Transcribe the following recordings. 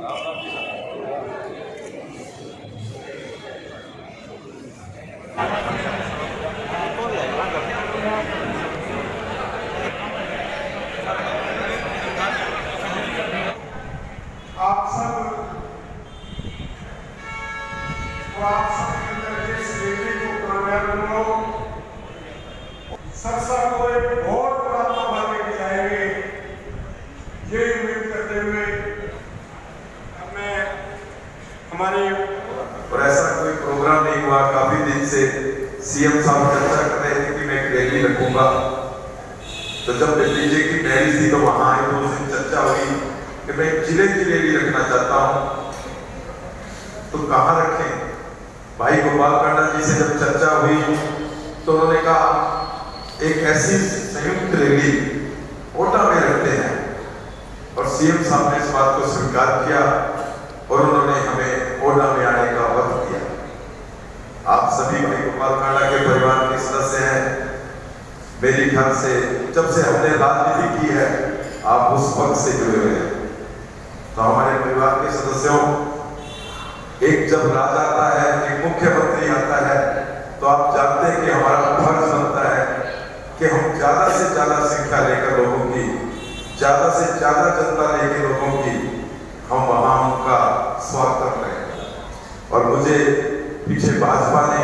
आप सब के अंदर जिस बेटी को कामयाब हो, सरसा को एक बहुत बड़ा तोहफा लेके जाएंगे, ये उम्मीद करते हुए मैं हमारी और ऐसा कोई प्रोग्राम नहीं हुआ। काफी दिन से सीएम साहब चर्चा कर रहे थे कि मैं एक रैली रखूंगा, तो जब दिल्ली जी की मैरिज थी तो वहां आई तो उस दिन चर्चा हुई कि मैं जिले की रैली रखना चाहता हूं, तो कहां रखें। भाई गोपाल कांडा जी से जब चर्चा हुई तो उन्होंने कहा एक ऐसी संयुक्त रैली ओटा में रखते हैं, और सीएम साहब ने इस बात को स्वीकार किया और उन्होंने हमें ओटा में आने का वक्त दिया। आप सभी भाई गोपाल कांडा के परिवार के सदस्य हैं। मेरी ख्याल से जब से हमने राजनीति की है आप उस वक्त से जुड़े हुए हैं। तो हमारे परिवार के सदस्यों, एक जब राजा आता है, एक मुख्यमंत्री आता है, तो आप जानते हैं कि हमारा फर्ज बनता है कि हम ज्यादा से ज्यादा संख्या लेकर लोगों की, ज्यादा से ज्यादा जनता लेकर लोगों की हम वहां उनका स्वागत करें। और मुझे पीछे भाजपा ने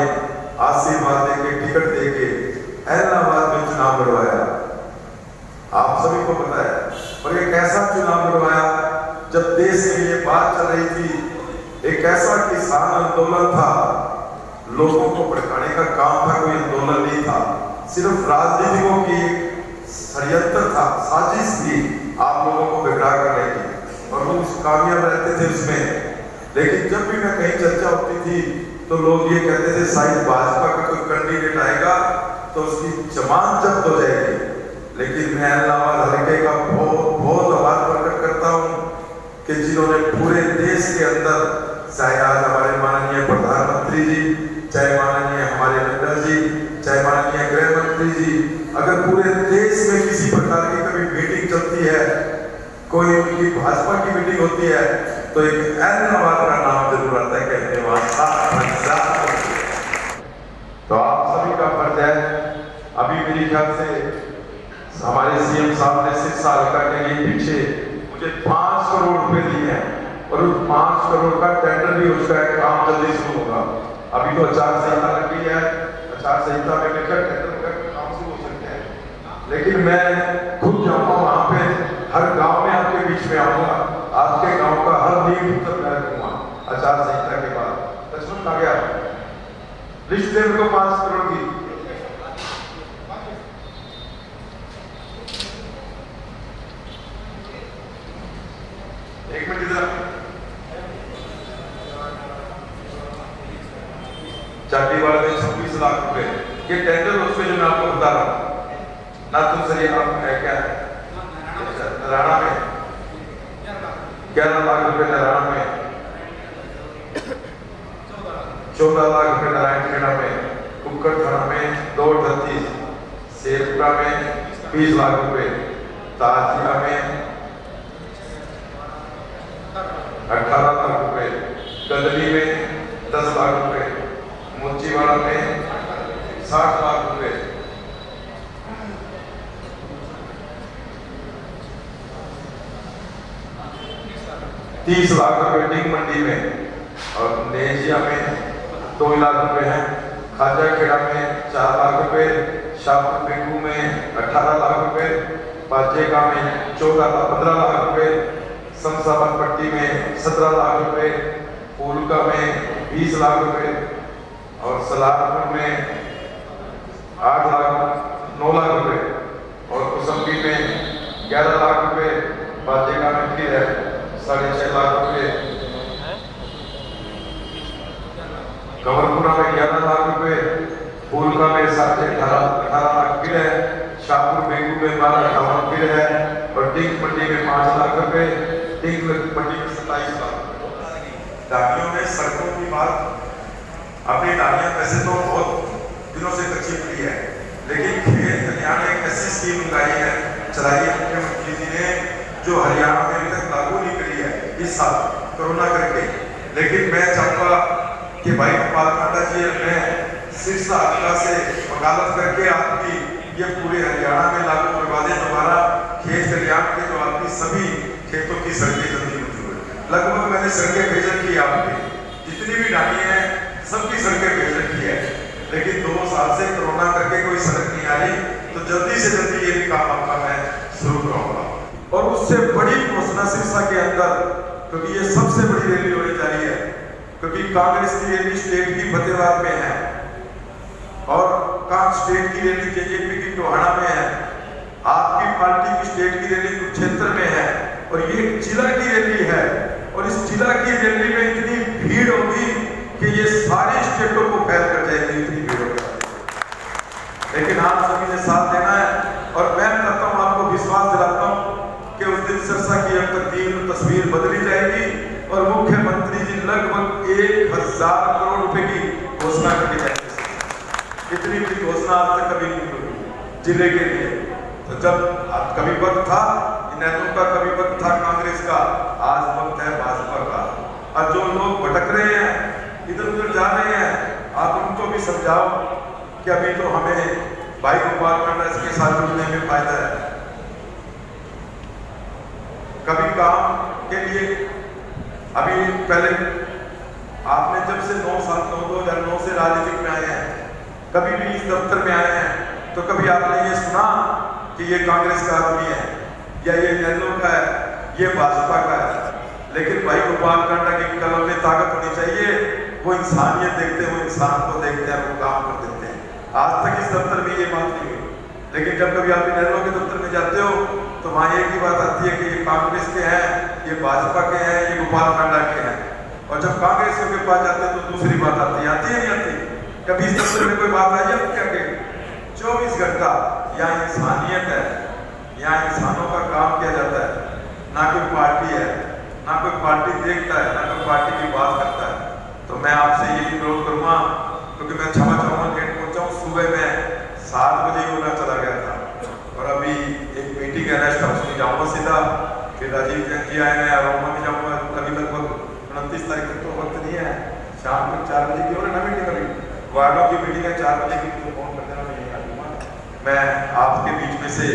आशीर्वाद देके टिकट देके इलाहाबाद में चुनाव लड़वाया, आप सभी को पता है। और एक ऐसा चुनाव लड़वाया जब देश में ये बात चल रही थी, एक ऐसा किसान आंदोलन था, लोगों को भड़काने का काम था, कोई आंदोलन नहीं था, सिर्फ राजनीतिकों की षड्यंत्र था, साजिश थी आप लोगों को बिगड़ा करने की, और लोग कामयाब रहते थे उसमें। लेकिन जब भी मैं कहीं चर्चा होती थी तो लोग ये कहते थे शायद भाजपा का कोई कैंडिडेट आएगा तो उसकी जमानत जब्त हो जाएगी। लेकिन मैं इलाहाबाद हल्के का बहुत बहुत आभार प्रकट करता हूँ कि जिन्होंने पूरे देश के अंदर, चाहे आज हमारे माननीय प्रधानमंत्री जी, चाहे माननीय हमारे नड्डा जी, चाहे माननीय गृह मंत्री जी, अगर पूरे देश में किसी प्रकार की कभी मीटिंग चलती है, कोई उनकी भाजपा की मीटिंग होती है, तो एक इलाहाबाद का नाम जरूर आता है, कहते तो आप सभी का फर्ज है। अभी मेरी ख्याल से हमारे सीएम साहब ने शिक्षा हल्का के लिए पीछे मुझे 5 करोड़ रुपए दिए हैं, और उस 5 करोड़ का टेंडर भी हो चुका है, काम जल्दी शुरू होगा। अभी तो आचार संहिता लग गई है, आचार संहिता में लेकर टेंडर का काम शुरू हो सकते हैं। लेकिन मैं खुद जाऊंगा वहां पे, हर गांव में आपके बीच में आऊंगा, आपके गांव का हर नींव उत्तर मैं रखूंगा। आचार संहिता के बाद लक्ष्मण आ गया लिस्ट दे मेरे को 5 करोड़ की। एक मिनट इधर, चाटी वाले में 26 लाख रुपए ये टेंडर, उसमें जो मैं आपको बता रहा हूँ ना, तो सर ये आप है क्या नरायणा में 11 लाख रुपए, नरायणा में 14 लाख रुपए, नारायणखेड़ा में, कुक्कड़ थाना में 238, शेरपुरा में 20 लाख रुपए, ताजिया में 18 लाख रुपए, गदली में 10 लाख रुपए, मुंचीवाड़ा में 60 लाख रुपए, $30 लाख रुपए डिंग मंडी में, और नेजिया में 2 लाख रुपए हैं, खाजा खेड़ा में 4 लाख रुपए, शाहपुर बेगू में 18 लाख रुपए, बाजेगा में 15 लाख रुपए, शमशाबाद पट्टी में 17 लाख रुपए, फूलका में 20 लाख रुपए, और सलारपुर में 9 लाख रुपए, और कुसम्बी में 11 लाख रुपए, बाजेगा में फिर है 6.5 लाख रुपए, कंवरपुरा में 11 लाख रुपए, फूलका में 18 लाख फिर है, शाहपुर बेगू में 12 फिर है, और टिंक मंडी में 5 लाख रुपए, टिंक मंडी में 27 लाख रुपए। डालियों में सड़कों की बात, अपनी डालियां वैसे तो बहुत दिनों से कच्ची पड़ी है, लेकिन खेत कल्याण एक ऐसी स्कीम लगाई है, चलाई है मुख्यमंत्री जी ने, जो हरियाणा में अभी तक लागू नहीं करी है इस साल। कोरोना करके, लेकिन मैं चाहूँगा कि भाई गोपाल कांडा जी मैं सिरसा हल्का से वकालत करके आपकी ये पूरे हरियाणा में लागू करवा दें दोबारा खेत कल्याण के जो आपकी सभी खेतों की सड़कें जल्दी मंजूर है। लगभग मैंने सड़कें भेज रखी है आपकी, जितनी भी डाली हैं सबकी सड़कें भेज रखी है, लेकिन 2 साल से कोरोना करके कोई सड़क नहीं आई, तो जल्दी से जल्दी ये भी काम आपका मैं शुरू कराऊंगा। और उससे बड़ी घोषणा सिरसा के अंदर, क्योंकि ये सबसे बड़ी रैली होने जा रही है, क्योंकि कांग्रेस की रैली स्टेट की फतेहाबाद में है और स्टेट की रैली जेजेपी की टोहाना में है, आपकी पार्टी की स्टेट की रैली कुरुक्षेत्र में है, और ये जिला की रैली है। और इस जिला की रैली में इतनी भीड़ होगी कि ये सारी स्टेटों को फैल कर जाएगी, इतनी भीड़ होगी। लेकिन आप सभी ने साथ देना है, और मैं कहता हूँ आपको विश्वास दिलाता हूँ कि उस दिन सिरसा की अब तस्वीर बदली जाएगी और मुख्यमंत्री जी लगभग 1000 करोड़ रुपए की घोषणा करके जाएंगे। इतनी बड़ी घोषणा आज तक कभी नहीं हुई जिले के लिए। तो जब कभी वक्त था नेताओं का, कभी वक्त था कांग्रेस का, आज वक्त है भाजपा का। और जो लोग भटक रहे हैं, इधर उधर जा रहे हैं, आप उनको भी समझाओ कि अभी तो हमें भाई गोपाल कांडा के साथ जुड़ने में फायदा है। कभी काम के लिए अभी पहले आपने जब से 2009 से राजनीतिक में आए हैं, कभी भी इस दफ्तर में आए हैं, तो कभी आपने ये सुना कि ये कांग्रेस का आदमी है या ये नैनो का है, ये भाजपा का है। लेकिन भाई गोपाल कांडा की कलम में ताकत होनी चाहिए, वो इंसानियत देखते हैं, वो इंसान को देखते हैं, वो काम कर देते हैं। आज तक इस दफ्तर में ये बात नहीं हुई, लेकिन जब कभी आप नैनो के दफ्तर में जाते हो तो वहाँ एक ही बात आती है कि ये कांग्रेस के हैं, ये भाजपा के हैं, ये गोपाल कांडा के हैं। और जब कांग्रेसियों के पास जाते हैं तो दूसरी बात आती है नहीं आती। कभी इस दफ्तर में कोई बात आई है क्या कि 24 घंटा यहाँ इंसानियत है, यहाँ इंसानों का काम किया जाता है, ना कोई पार्टी है, ना कोई पार्टी देखता है, ना कोई पार्टी की बात करता है। तो मैं आपसे ये अनुरोध करूँगा, क्योंकि मैं क्षमा चाहूँगा लेट पहुँचा हूँ, सुबह में 7 बजे होना चला गया था और अभी एक मीटिंग है रेस्ट हाउस में जाऊँगा सीधा, फिर राजीव जैन जी आए हैं, अरोमा में जाऊँगा। अभी लगभग 29 तारीख तक तो वक्त नहीं है, शाम को 4 बजे की हो रही ना मीटिंग, अभी वार्डों की मीटिंग है 4 बजे की, तो फोन कर देना, मैं यहीं आ जाऊँगा मैं आपके बीच में से।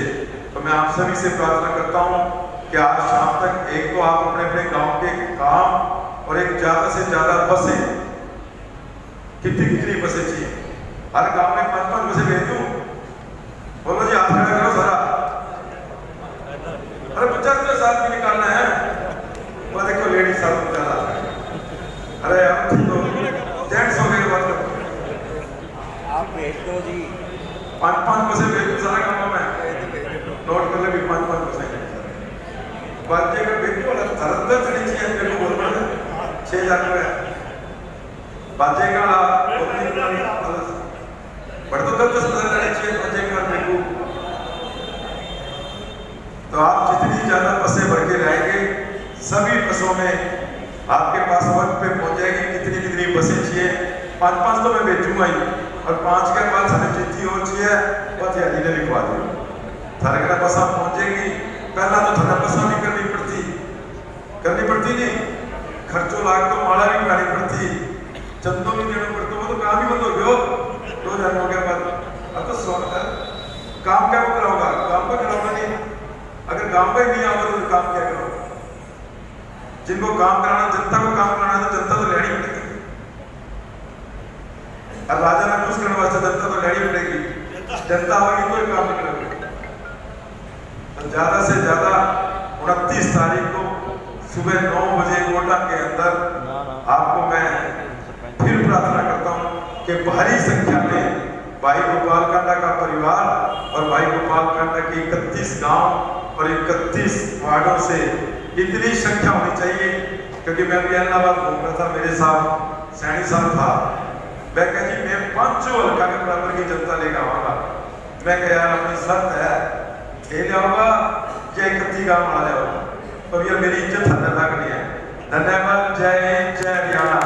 तो मैं आप सभी से प्रार्थना करता हूँ कि आज शाम तक एक तो आप अपने अपने गांव के काम और एक ज़्यादा से ज़्यादा बसें, कितनी बसें चाहिए, हर गांव में 5-5 बसें भेज दूँ। बोलो जी, आप खड़ा करो सारा, अरे 50 आदमी निकालना है, वो देखो लेडीज साथ में ज़्यादा, अरे हम तो जेंट्स हो गए, बात करो आप भेज दो जी, 5-5 बसें भेज दो सारा गाँव में, नोट कर ले भी 5-5 बसें बाजे का भेज दो। तरह चली चाहिए मेरे को बोलना है 6000 रुपये बाजे का बढ़ तो 10 चली चाहिए बाजे का मेरे को। तो आप जितनी ज़्यादा बसें भर के लाएंगे, सभी बसों में आपके पास वक्त पे पहुंच जाएगी कितनी बसें चाहिए। 5-5 तो मैं भेजूंगा ही, और 5 के बाद हमें जितनी और चाहिए बस यादी ने लिखवा दी, थारे का बसा पहुंचेगी। पहला तो थाना बसा भी करनी पड़ती नहीं, खर्चों लाख तो माला भी उठानी पड़ती, चंदों भी देना पड़ता, वो तो काम ही बंद हो गया 2000 हो गया बाद। अब तो काम क्या कराओगा, काम को कराओगा नहीं, अगर गांव में नहीं आओगे तो काम क्या करोगे। जिनको काम कराना, जनता को काम कराना, तो जनता तो लहड़ी पड़ेगी, और राजा ने खुश करने वास्ते जनता तो लहड़ी पड़ेगी, जनता होगी कोई काम नहीं करोगे। तो ज्यादा से ज्यादा 29 तारीख को सुबह 9 बजे कोटा के अंदर आपको मैं फिर प्रार्थना करता हूं कि भारी संख्या में भाई गोपाल कांडा का परिवार और भाई गोपाल कांडा के 31 गांव और 31 वार्डों से इतनी संख्या होनी चाहिए। क्योंकि मैं भी इलाहाबाद घूम रहा था, मेरे साथ सैनी साहब था, मैं कह जी मैं 5 हल्का के बराबर की जनता लेकर आऊँगा। मैं कह यार अपनी शर्त है, खेल आऊँगा या 31 गाँव आ जाऊँगा, तो ये मेरी इज्जत हद तक नहीं है। धन्यवाद, जय हिंद, जय हरियाणा।